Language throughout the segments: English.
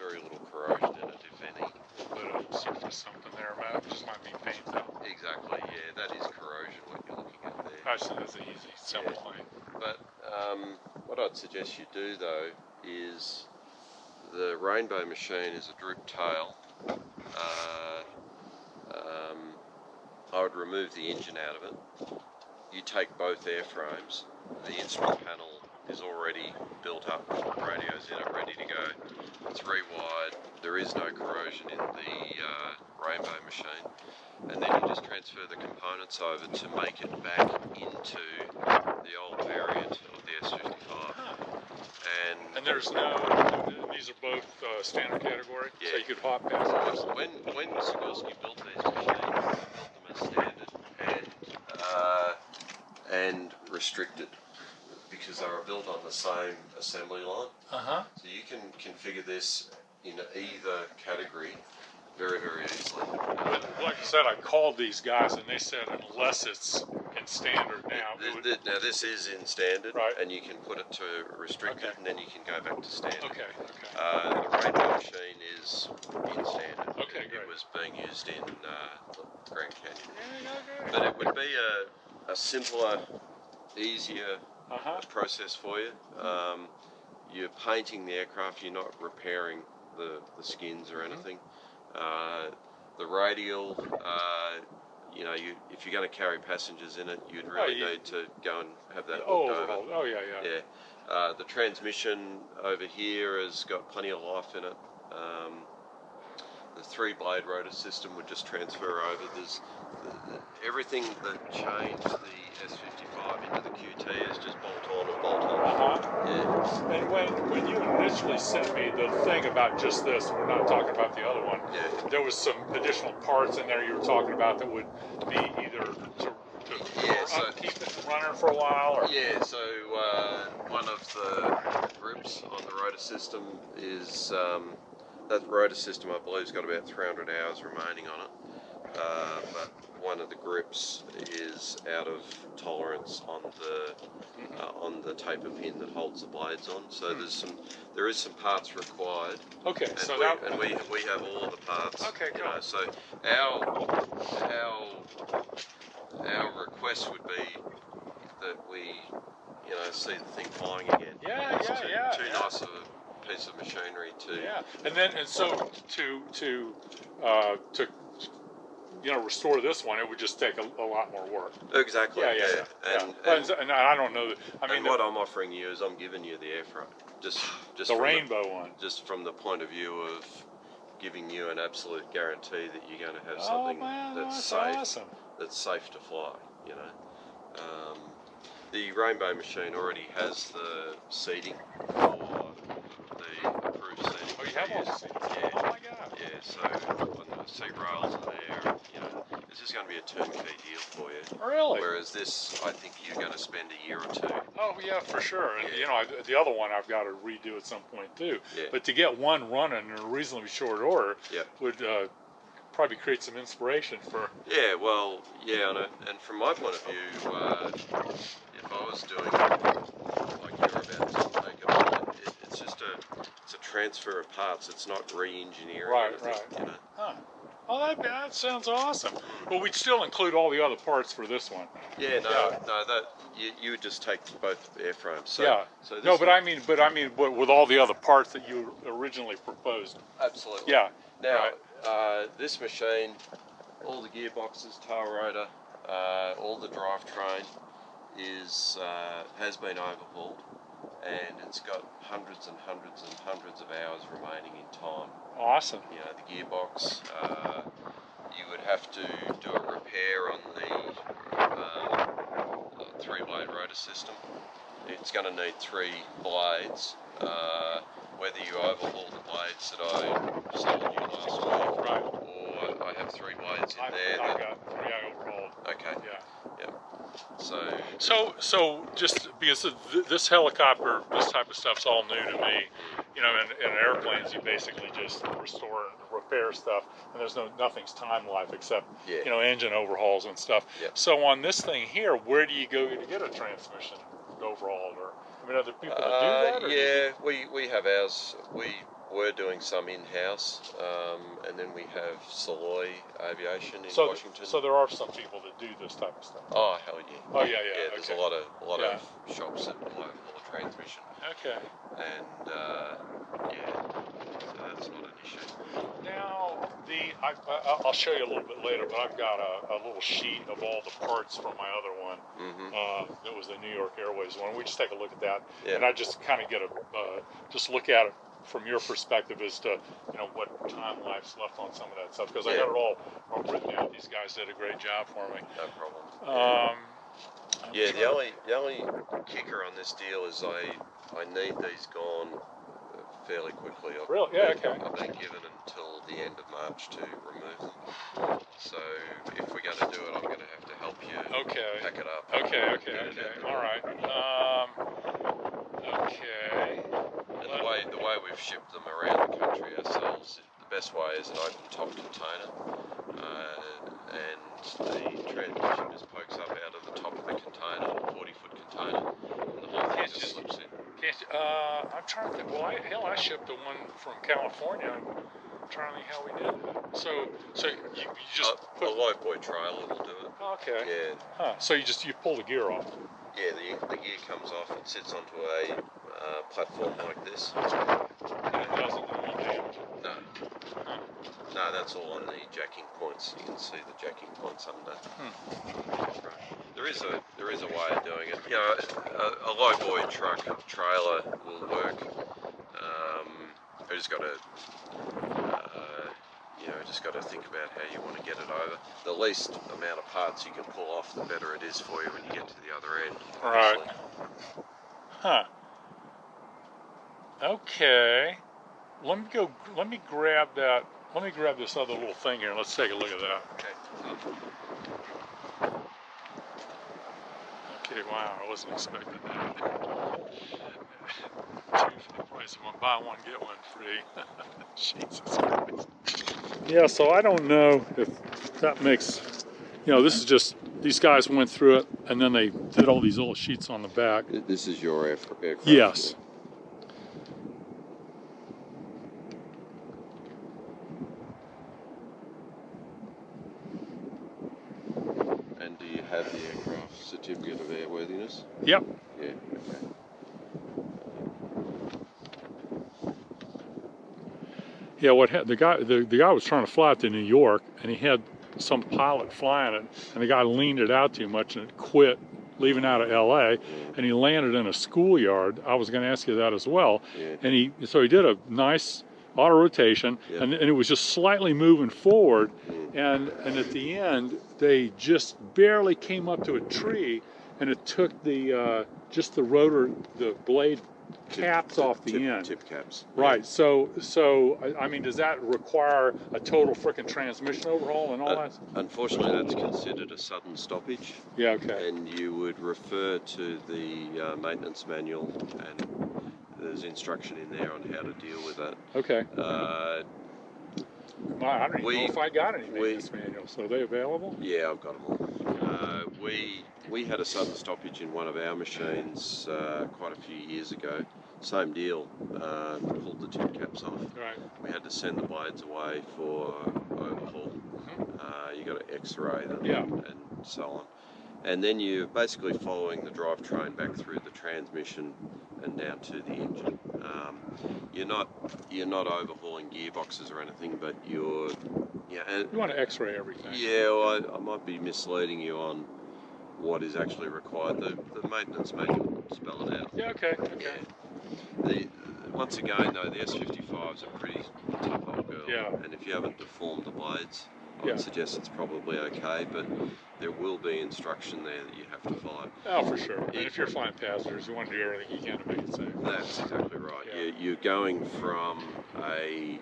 very little corrosion in it, if any. A little bit of surface something there, but it just might be paint though. Exactly, yeah, that is corrosion, what you're looking at there. Actually, that's an easy, simple thing. But what I'd suggest you do though is the Rainbow machine is a drip tail. I would remove the engine out of it. You take both airframes. The instrument panel is already built up, radio's in it, ready to go. It's rewired. There is no corrosion in the Rainbow machine. And then you just transfer the components over to make it back into the old variant of the S-55. And there's no, these are both standard category, yeah. so you could hot pass those. When Sikorsky built these machines, they built them as standard and restricted, because they were built on the same assembly line. So you can configure this in either category very, very easily. But like I said, I called these guys and they said unless it's in standard now. Now this is in standard, right, and you can put it to restricted, and then you can go back to standard. Okay. The Rainbow machine is in standard. Okay, great. It was being used in Grand Canyon. But it would be a simpler, easier process for you. You're painting the aircraft, you're not repairing the skins or anything. The radial, if you're going to carry passengers in it, you'd really need to go and have that looked over. Oh, yeah. The transmission over here has got plenty of life in it. The 3-blade rotor system would just transfer over. There's everything that changed the S-55 into the QT is just bolt on and bolt on. Yeah. And when you initially sent me the thing about just this, we're not talking about the other one, there was some additional parts in there you were talking about that would be either to keep it running for a while? Or? Yeah, so one of the grips on the rotor system is, that rotor system I believe has got about 300 hours remaining on it. But one of the grips is out of tolerance on the taper pin that holds the blades on. So there is some parts required. Okay, and we have all of the parts. Okay, cool. So our request would be that we see the thing flying again. It's too nice of a piece of machinery to. Yeah, and so to restore this one, it would just take a lot more work. Exactly. Yeah. And I don't know that. I mean, what I'm offering you is I'm giving you the airframe, just the Rainbow one, just from the point of view of giving you an absolute guarantee that you're going to have something that's safe, awesome. That's safe to fly. The Rainbow machine already has the seating for the approved seating. Oh, you have all the seating? Yeah. Oh my God. Yeah, so on the seat rails are there, this is going to be a turnkey deal for you. Really? Whereas this, I think you're going to spend a year or two. Oh yeah, for sure. And the other one I've got to redo at some point too. Yeah. But to get one running in a reasonably short order would probably create some inspiration for. Yeah, well, and from my point of view, if I was doing like you're about to take on, it's just a transfer of parts. It's not re-engineering. Right. Huh. Oh, that sounds awesome. Well, we'd still include all the other parts for this one. Yeah, that you would just take both airframes. So but I mean, with all the other parts that you originally proposed. Absolutely. Yeah. Now, this machine, all the gearboxes, tail rotor, all the drivetrain has been overhauled, and it's got hundreds and hundreds and hundreds of hours remaining in time. Awesome. The gearbox, you would have to do a repair on the 3-blade rotor system. It's going to need 3 blades. Whether you overhaul the blades that I sold you last week, or I have 3 blades in there. I've got 3 I overhauled. Okay. Yeah. So just because this helicopter, this type of stuff's all new to me. In airplanes, you basically just restore and repair stuff, and there's nothing's time life except engine overhauls and stuff. Yep. So on this thing here, where do you go to get a transmission overhauled, or are there people that do that? Or we have ours. we're doing some in-house, and then we have Saloy Aviation in Washington. So there are some people that do this type of stuff. Oh hell yeah! Oh yeah. There's a lot of shops that will overhaul a transmission. Okay. And so that's not an issue. Now I'll show you a little bit later, but I've got a little sheet of all the parts from my other one. Mm-hmm. That was the New York Airways one. We just take a look at that, Yeah. and I just kind of get just look at it from your perspective as to what time life's left on some of that stuff, because I got it all written out. These guys did a great job for me. No problem. The only kicker on this deal is I need these gone fairly quickly. Really? Yeah. Okay. I've been given until the end of March to remove them. So if we're going to do it, I'm going to have to help you pack it up. Okay. All right. Okay. And the way we've shipped them around the country ourselves, the best way is an open top container, and the transmission just pokes up out of the top of the container, a 40-foot container, and the whole thing just slips in. I'm trying to think. Well, I shipped the one from California. I'm trying to think how we did that. So you just a live boy trailer will do it. Okay. Yeah. Huh. So you pull the gear off. Yeah, the gear comes off and sits onto a platform like this. And it doesn't do any damage. No. Huh. No, that's all on the jacking points. You can see the jacking points under. Right. There is a way of doing it. A low boy truck trailer will work. You just got to think about how you want to get it over. The least amount of parts you can pull off, the better it is for you when you get to the other end. Right. Huh. Okay. Let me grab that. Let me grab this other little thing here. Let's take a look at that. Okay. Okay, wow, I wasn't expecting that. 2 for the price of one, buy one, get one free. Jesus Christ. Yeah, so I don't know if that makes, this is just, these guys went through it and then they did all these little sheets on the back. This is your aircraft? Yes. And do you have the aircraft certificate of airworthiness? Yep. Yeah, okay. Yeah, the guy was trying to fly it to New York, and he had some pilot flying it, and the guy leaned it out too much, and it quit, leaving out of L.A. And he landed in a schoolyard. I was going to ask you that as well. Yeah. And he did a nice auto rotation, and it was just slightly moving forward, and at the end they just barely came up to a tree, and it took the just the rotor, the blade caps off the end. Tip caps. Right. Yeah. So I mean, does that require a total frickin' transmission overhaul and all that? Unfortunately, that's considered a sudden stoppage. Yeah. Okay. And you would refer to the maintenance manual, and there's instruction in there on how to deal with that. Okay. I don't even know if I got any maintenance manuals. So are they available? Yeah, I've got them all. We had a sudden stoppage in one of our machines quite a few years ago. Same deal. Pulled the tip caps off. Right. We had to send the blades away for overhaul. You got to X-ray them and so on. And then you're basically following the drivetrain back through the transmission and down to the engine. You're not overhauling gearboxes or anything, but you want to X-ray everything. Yeah, well, I might be misleading you on what is actually required. The maintenance manual will spell it out. Yeah. Okay. Yeah. Once again, though, the S-55 is a pretty tough old girl. Yeah. And if you haven't deformed the blades, I would suggest it's probably okay, but there will be instruction there that you have to follow. Oh, for sure. And if you're flying passengers, you want to do everything you can to make it safe. That's exactly right. Yeah. You're going from a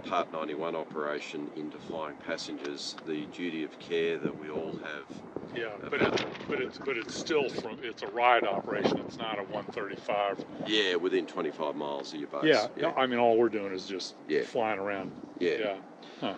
Part 91 operation into flying passengers. The duty of care that we all have. Yeah, but it's still it's a ride operation. It's not a 135. Yeah, within 25 miles of your base. Yeah. No, I mean, all we're doing is just flying around. Yeah. Huh.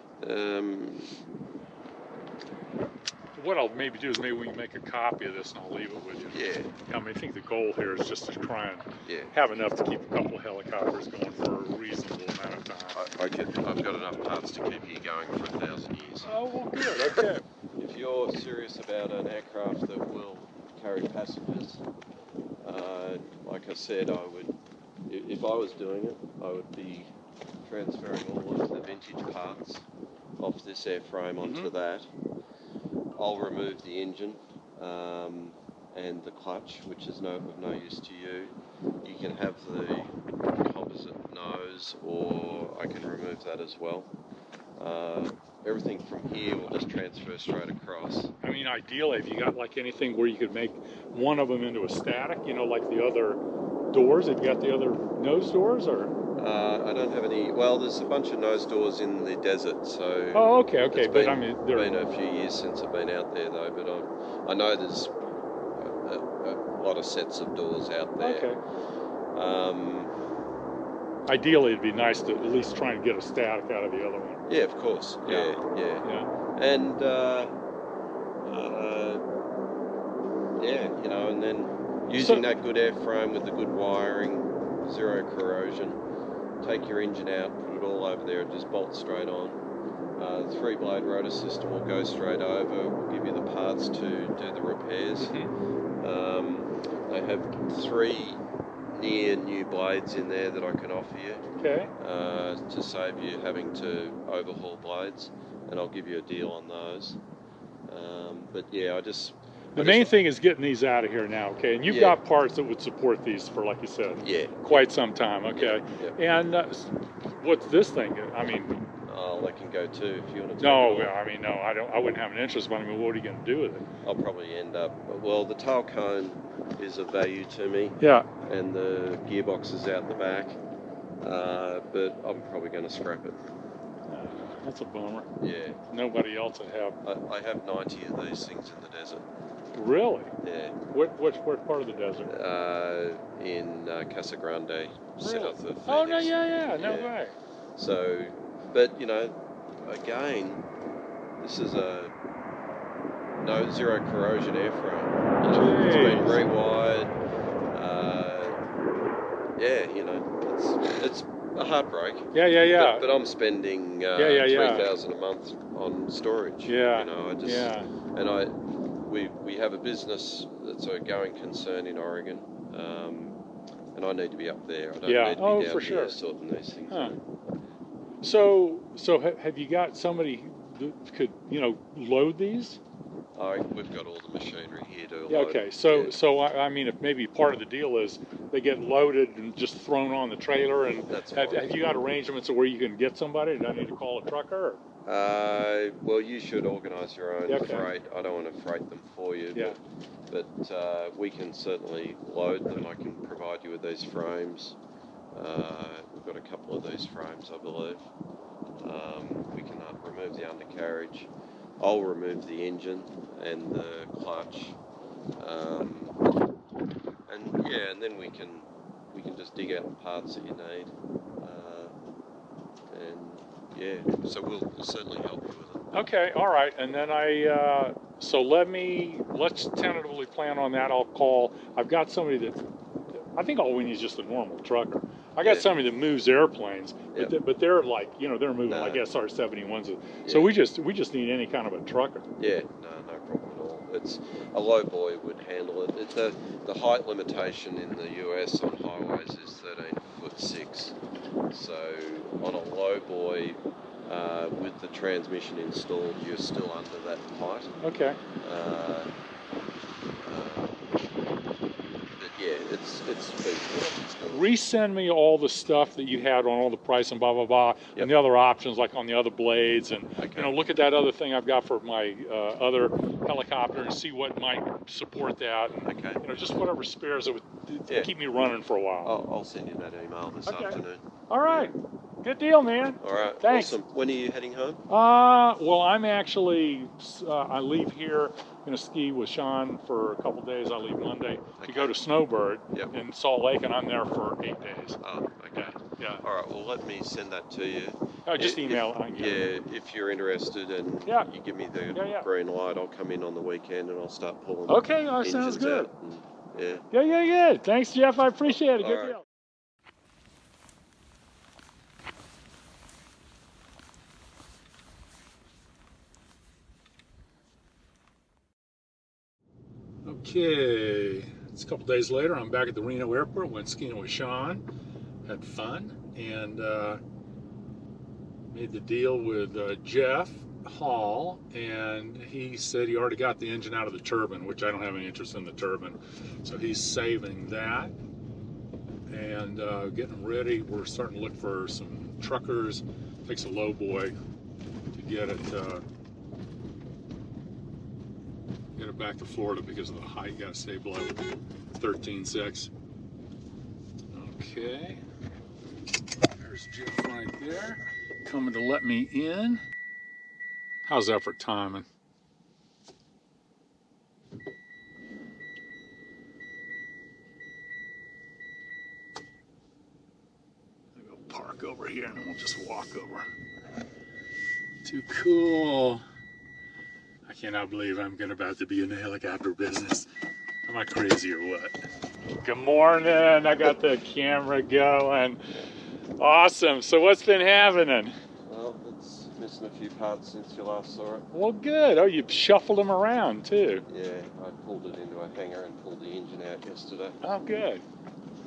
What I'll maybe do is maybe we can make a copy of this and I'll leave it with you. Yeah. I mean, I think the goal here is just to try and Yeah. have enough to keep a couple of helicopters going for a reasonable amount of time. I've got enough parts to keep you going for 1,000 years. Oh, well, good. Okay. If you're serious about an aircraft that will carry passengers, like I said, I would, if I was doing it, I would be transferring all of the vintage parts off this airframe onto that. I'll remove the engine and the clutch, which is of no use to you. You can have the composite nose, or I can remove that as well. Everything from here will just transfer straight across. I mean, ideally, have you got like anything where you could make one of them into a static, you know, like the other doors? Have you got the other nose doors, or? I don't have any. Well, there's a bunch of nose doors in the desert, so. Oh, okay. But I mean, it's been a few years since I've been out there, though. But I know there's a lot of sets of doors out there. Okay. Ideally, it'd be nice to at least try and get a static out of the other one. Yeah, of course. Yeah. And you know, and then using that good airframe with the good wiring, zero corrosion. Take your engine out, put it all over there, and just bolt straight on. The 3-blade rotor system will go straight over. We'll give you the parts to do the repairs. They have 3 near new blades in there that I can offer you. Okay. To save you having to overhaul blades, and I'll give you a deal on those. But yeah, The main thing is getting these out of here now, okay? And you've got parts that would support these for, like you said, quite some time, okay? Yeah. And what's this thing? I mean, that can go too if you want to. No, I mean, no, I wouldn't have an interest. But I mean, what are you going to do with it? I'll probably end up. Well, the tail cone is of value to me. Yeah. And the gearbox is out the back, but I'm probably going to scrap it. That's a bummer. Yeah. Nobody else would have. I have 90 of these things in the desert. Really? Yeah. What part of the desert? In Casa Grande, really? south of Phoenix. Oh, no, no way. So, but you know, again, this is a zero corrosion airframe. You know, it's been rewired. You know, it's a heartbreak. Yeah. But I'm spending $3,000 a month on storage. Yeah. You know, and we have a business that's a going concern in Oregon, and I need to be up there. I don't need to be down here sorting these things out. So have you got somebody that could, you know, load these? We've got all the machinery here to load. Okay. So I mean, if maybe part of the deal is they get loaded and just thrown on the trailer, and have you got arrangements where you can get somebody? Do I need to call a trucker? Well, you should organise your own freight. I don't want to freight them for you. Yeah. But we can certainly load them. I can provide you with these frames. We've got a couple of these frames, I believe. We can remove the undercarriage. I'll remove the engine and the clutch, and then we can just dig out the parts that you need, so we'll certainly help you with it. Okay, all right, and then let's tentatively plan on that. I'll call. I've got somebody that I think all we need is just a normal trucker. I got somebody that moves airplanes, but they're like, you know, they're moving like SR-71s. So we just need any kind of a trucker. Yeah, no problem at all. It's a low boy would handle it. The height limitation in the US on highways is 13'6". So on a low boy with the transmission installed, you're still under that height. Okay. It's feasible. Resend me all the stuff that you had on all the price and blah blah blah, and the other options like on the other blades, and you know, look at that other thing I've got for my other helicopter and see what might support that. And, you know, just whatever spares it would keep me running for a while. I'll send you that email this afternoon. All right. Good deal, man. All right. Thanks. Awesome. When are you heading home? Well, I'm actually, I leave here, going to ski with Sean for a couple days. I leave Monday to go to Snowbird in Salt Lake, and I'm there for 8 days. Oh, okay. Yeah. All right. Well, let me send that to you. Oh, just email. If you're interested and you give me the green light, I'll come in on the weekend and I'll start pulling. Okay, that sounds good. Yeah. Thanks, Jeff. I appreciate it. Good deal. Okay, it's a couple days later. I'm back at the Reno airport. Went skiing with Sean, had fun, and made the deal with Jeff Hall, and he said he already got the engine out of the turbine, which I don't have any interest in the turbine, so he's saving that and getting ready. We're starting to look for some truckers. Takes a low boy to get it back to Florida because of the height. Got to stay below 13.6. Okay, there's Jeff right there, coming to let me in. How's that for timing? I'll go park over here and then we'll just walk over. Too cool. I cannot believe I'm about to be in the helicopter business. Am I crazy or what? Good morning. I got the camera going. Awesome. So what's been happening? Well, it's missing a few parts since you last saw it. Well, good. Oh, you shuffled them around too. Yeah, I pulled it into a hangar and pulled the engine out yesterday. Oh, good.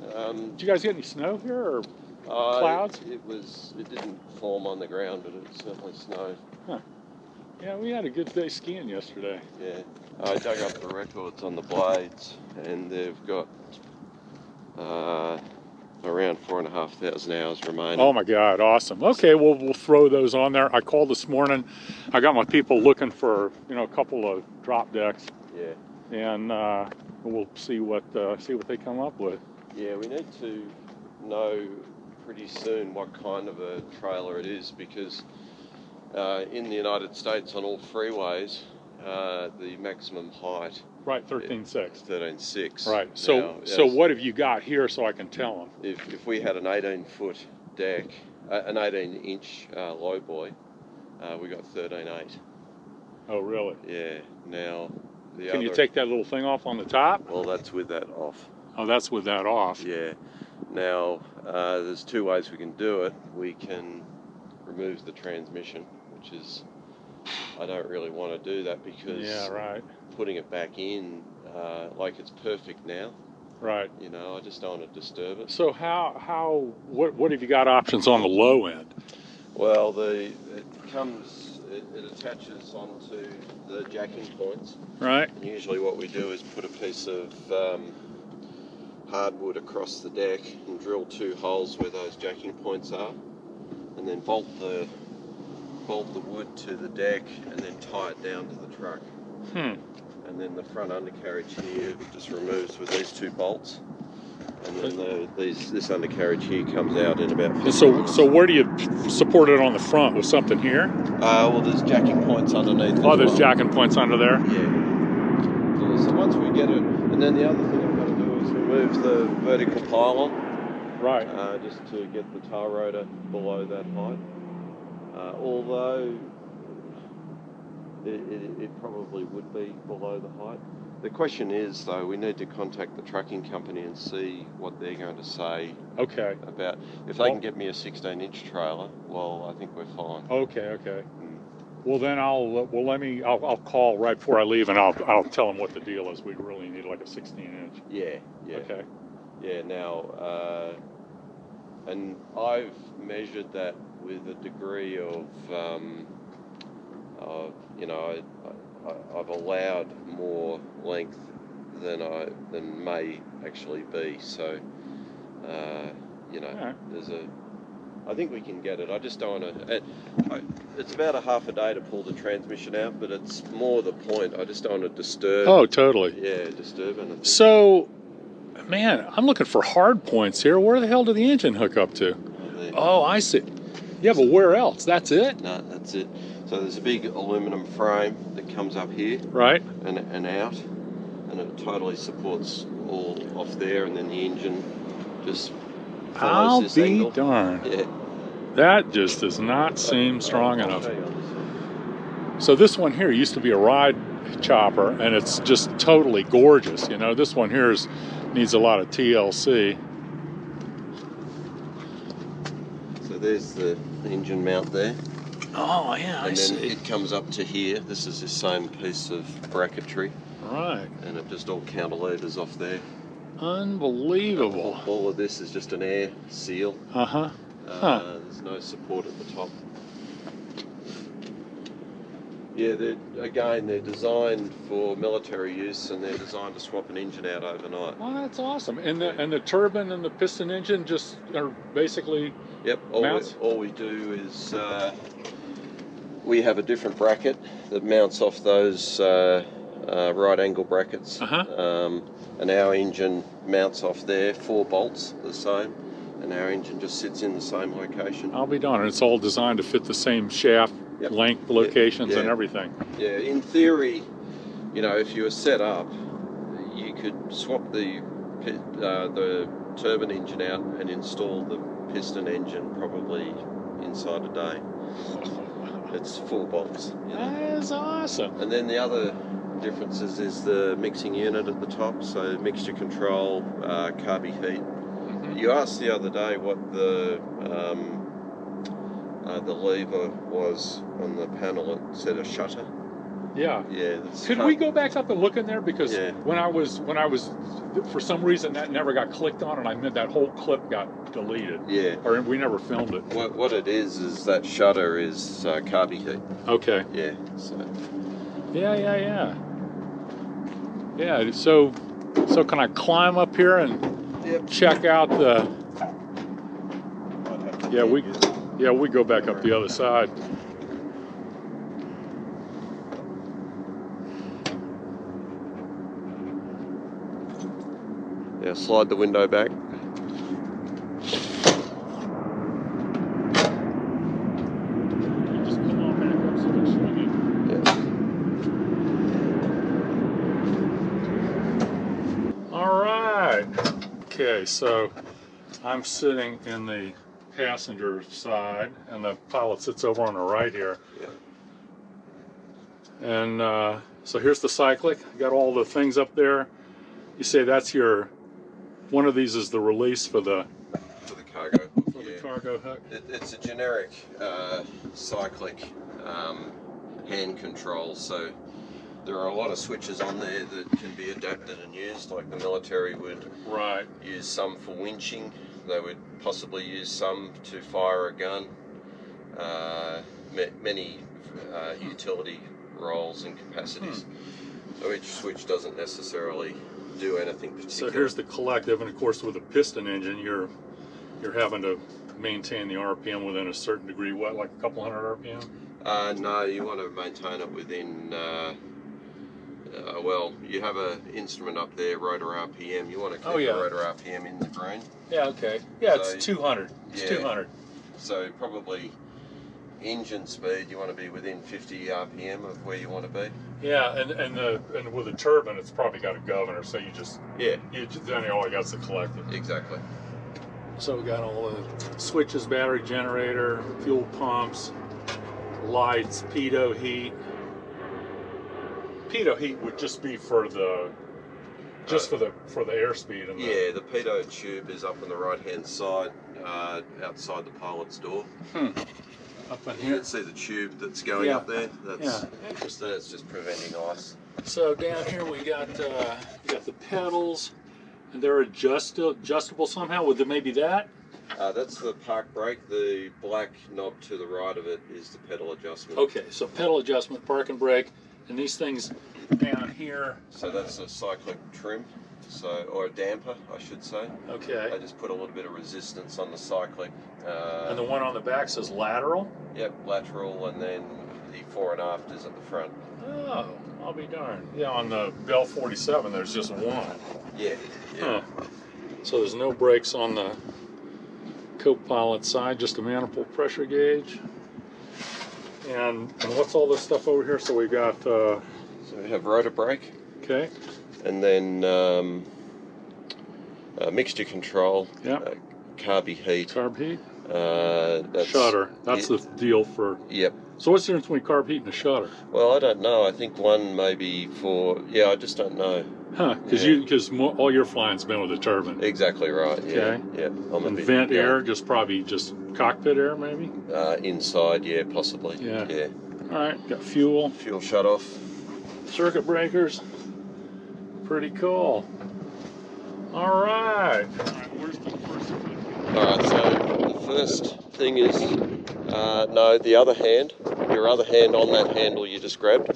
Did you guys get any snow here or clouds? It didn't form on the ground, but it certainly snowed. Huh. Yeah, we had a good day skiing yesterday. Yeah, I dug up the records on the blades, and they've got around 4,500 hours remaining. Oh my God, awesome. Okay, well, we'll throw those on there. I called this morning. I got my people looking for, a couple of drop decks. Yeah. And we'll see what they come up with. Yeah, we need to know pretty soon what kind of a trailer it is, because in the United States on all freeways, the maximum height. Right, 13.6. 13.6. Right. So what have you got here so I can tell them? If we had an 18-foot deck, an 18-inch low boy, we got 13.8. Oh, really? Yeah. Now, can you take that little thing off on the top? Well, that's with that off. Oh, that's with that off. Yeah. Now, there's two ways we can do it. We can remove the transmission, which is, I don't really want to do that because putting it back in, like it's perfect now. Right. I just don't want to disturb it. So what have you got options on the low end? Well, it attaches onto the jacking points. Right. And usually what we do is put a piece of hardwood across the deck and drill 2 holes where those jacking points are, and then bolt the wood to the deck and then tie it down to the truck. And then the front undercarriage here just removes with these 2 bolts, and then this undercarriage here comes out in about 50 minutes. So where do you support it on the front? With something here? Well, there's jacking points underneath. Oh, there's jacking points under there? Yeah. So once we get it, and then the other thing I've got to do is remove the vertical pylon. Right. Just to get the tail rotor below that height. Although it probably would be below the height. The question is, though, we need to contact the trucking company and see what they're going to say. Okay. About if they can get me a 16-inch trailer. Well, I think we're fine. Okay. Well, then I'll call right before I leave, and I'll tell them what the deal is. We really need like a 16-inch. Yeah. Okay. Yeah. Now, and I've measured that with a degree of, I've allowed more length than may actually be. So, I think we can get it. I just don't want to. It's about a half a day to pull the transmission out, but it's more the point. I just don't want to disturb. Oh, totally. Yeah, disturb anything. So, man, I'm looking for hard points here. Where the hell did the engine hook up to? Oh, I see. Yeah, but where else? That's it? No, that's it. So there's a big aluminum frame that comes up here. Right. And out. And it totally supports all off there, and then the engine just I'll this be angle. darned. Yeah. That just does not seem strong enough. So this one here used to be a ride chopper, and it's just totally gorgeous. You know, this one here needs a lot of TLC. So there's the engine mount there. Oh yeah, I see. And then it comes up to here. This is the same piece of bracketry. Right. And it just all cantilevers off there. Unbelievable. All of this is just an air seal. Uh-huh. There's no support at the top. Yeah, they're designed for military use, and they're designed to swap an engine out overnight. Well, that's awesome. And the turbine and the piston engine just are basically mounts? All we do is we have a different bracket that mounts off those right angle brackets. And our engine mounts off there, 4 bolts the same, and our engine just sits in the same location. I'll be darned. It's all designed to fit the same shaft length, locations, and everything. Yeah, in theory, you know, if you were set up, you could swap the turbine engine out and install the piston engine probably inside a day. It's 4 bolts. You know? That is awesome. And then the other differences is the mixing unit at the top, so mixture control, carby heat. You asked the other day what the lever was on the panel. It said a shutter. Yeah. Yeah. Could we go back up and look in there, because when I was for some reason that never got clicked on, and I meant that whole clip got deleted. Yeah. Or we never filmed it. What it is that shutter is carby heat. Okay. Yeah. So. Yeah. So can I climb up here and check out the? We go back up the other side. Yeah, slide the window back. Just come on back up so they show you. Yeah. All right. Okay, so I'm sitting in the passenger side, and the pilot sits over on the right here. Yeah. And so here's the cyclic. Got all the things up there. You say that's one of these is the release for the cargo hook. The cargo hook. It's a generic cyclic hand control, so there are a lot of switches on there that can be adapted and used, like the military would use some for winching. They would possibly use some to fire a gun. Many utility roles and capacities. So each switch doesn't necessarily do anything particular. So here's the collective, and of course with a piston engine, you're having to maintain the RPM within a certain degree. What, like a couple hundred RPM? No, you want to maintain it within. Well, you have an instrument up there, rotor RPM. You want to keep the rotor RPM in the green. Yeah. Okay. Yeah, so, it's 200. It's 200. So probably engine speed, you want to be within 50 RPM of where you want to be. Yeah, and with a turbine, it's probably got a governor, so you just then all you got's the collective. Exactly. So we got all the switches, battery generator, fuel pumps, lights, pitot heat. Pitot heat would just be for the for the airspeed. And the pitot tube is up on the right hand side, outside the pilot's door. Up in You here. can see the tube that's going up there. That's interesting. That's just preventing ice. So down here we got the pedals, and they're adjustable somehow. Would there maybe that? That's the park brake. The black knob to the right of it is the pedal adjustment. Okay, so pedal adjustment, park and brake, and these things down here. So that's a cyclic trim, or a damper, I should say. Okay. I just put a little bit of resistance on the cyclic. And the one on the back says lateral? Yep, lateral, and then the fore and aft is at the front. Oh, I'll be darned. Yeah, on the Bell 47, there's just one. Yeah. So there's no brakes on the co-pilot side, just a manifold pressure gauge. And what's all this stuff over here? So we got... So we have rotor brake. Okay. And then mixture control. Yep. carby heat. Carb heat? That's, shutter. That's the deal for... Yep. So what's the difference between carb heat and a shutter? Well, I don't know. I think one maybe for... Yeah, I just don't know. Huh, because all your flying's been with a turbine. Exactly right, yeah. Okay. Yeah. And vent air, probably just cockpit air, maybe? Inside, yeah, possibly. Yeah. Yeah. All right, got fuel. Fuel shut off. Circuit breakers. Pretty cool. All right. Where's the first thing? All right, so the first thing is, no, the other hand. Your other hand on that handle you just grabbed.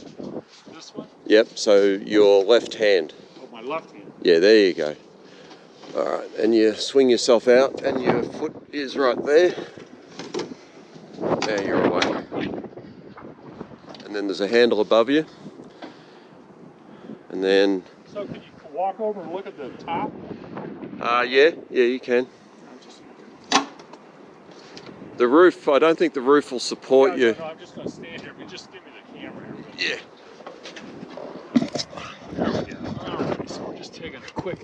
This one? Yep, so your left hand. Oh, my left hand. Yeah, there you go. All right, and you swing yourself out and your foot is right there. There, you're away. And then there's a handle above you. And then... So can you walk over and look at the top? Yeah, you can. The roof, I don't think the roof will support you. No, I'm just going to stand here. But just give me the camera Yeah. here. There we go. All right, so we're just taking a quick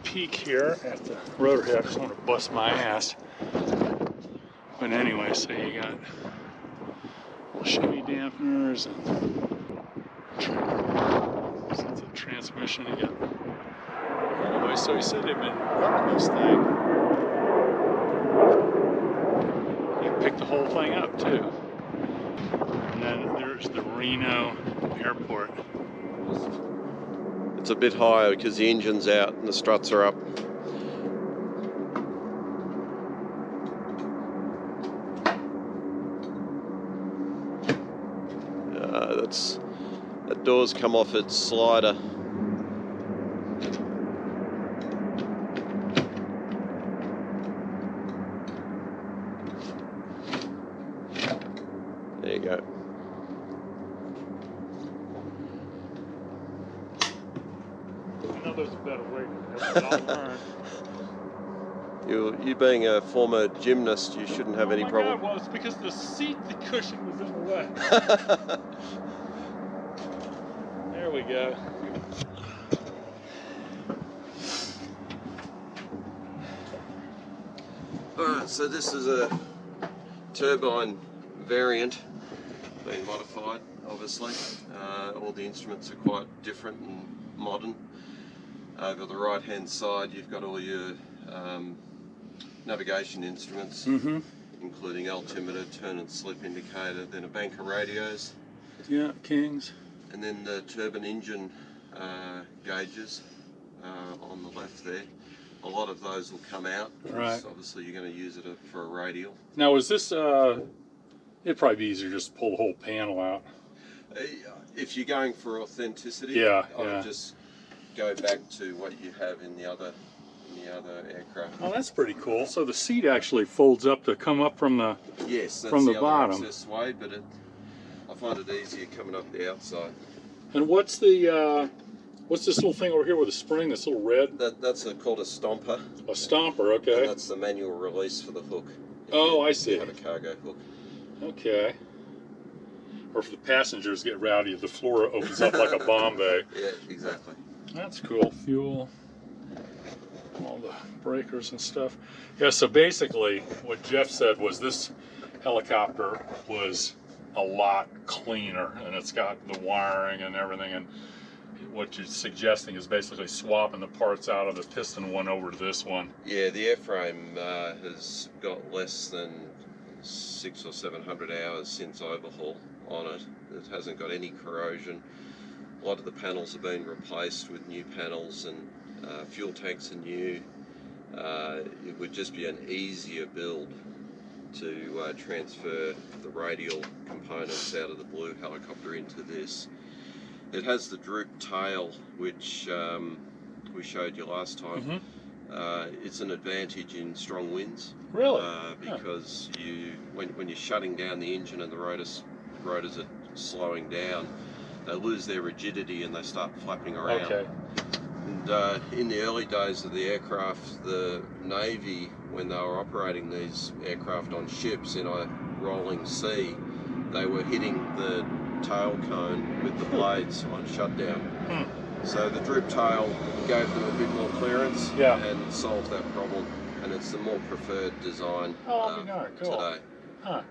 peek here at the rotor head. I just want to bust my ass. But anyway, so you got Chevy dampeners and the transmission. You got... Anyway, so he said they've been running this thing. You can pick the whole thing up too. And then there's the Reno airport. It's a bit higher because the engine's out and the struts are up. That door's come off its slider. There you go. I know there's a better way to do it, but I'll learn. You being a former gymnast, you shouldn't have any problem. God, well, it's because the seat, the cushion was in the way. There we go. Alright, so this is a turbine variant, been modified obviously. All the instruments are quite different and modern. Over the right hand side you've got all your navigation instruments, including altimeter, turn and slip indicator, then a bank of radios. Yeah, Kings. And then the turbine engine gauges on the left there. A lot of those will come out. Right. Obviously you're going to use it for a radial. Now is this, it'd probably be easier just to pull the whole panel out. If you're going for authenticity, I would just go back to what you have in the other aircraft. Oh, that's pretty cool. So the seat actually folds up to come up from the from the bottom. Access way, but I find it easier coming up the outside. And what's the what's this little thing over here with a spring? This little red. That's called a stomper. A stomper, okay. And that's the manual release for the hook. Oh, I see. You have a cargo hook. Okay. Or if the passengers get rowdy, the floor opens up like a bomb bay. Yeah, exactly. That's cool. Fuel, all the breakers and stuff. Yeah, so basically what Jeff said was this helicopter was a lot cleaner, and it's got the wiring and everything, and what you're suggesting is basically swapping the parts out of the piston one over to this one. Yeah, the airframe has got less than 600 or 700 hours since overhaul on it. It hasn't got any corrosion. A lot of the panels have been replaced with new panels, and fuel tanks are new. It would just be an easier build to transfer the radial components out of the blue helicopter into this. It has the droop tail, which we showed you last time. It's an advantage in strong winds. Really? Because when you're shutting down the engine and the rotors are slowing down, they lose their rigidity and they start flapping around. Okay. And in the early days of the aircraft, the Navy, when they were operating these aircraft on ships in a rolling sea, they were hitting the tail cone with the blades on shutdown. So the droop tail gave them a bit more clearance and solved that problem. and it's the more preferred design cool. today. Huh.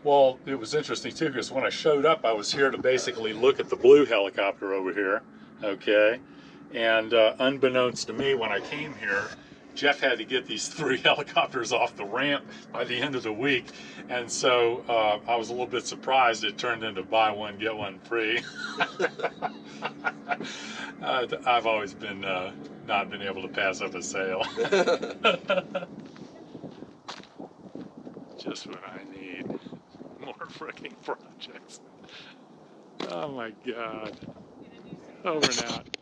Well, it was interesting too, because when I showed up, I was here to basically look at the blue helicopter over here, okay? And unbeknownst to me, when I came here, Jeff had to get these 3 helicopters off the ramp by the end of the week, and so I was a little bit surprised it turned into buy one, get one free. I've always been not been able to pass up a sale. Just what I need. More freaking projects. Oh my God. Over and out.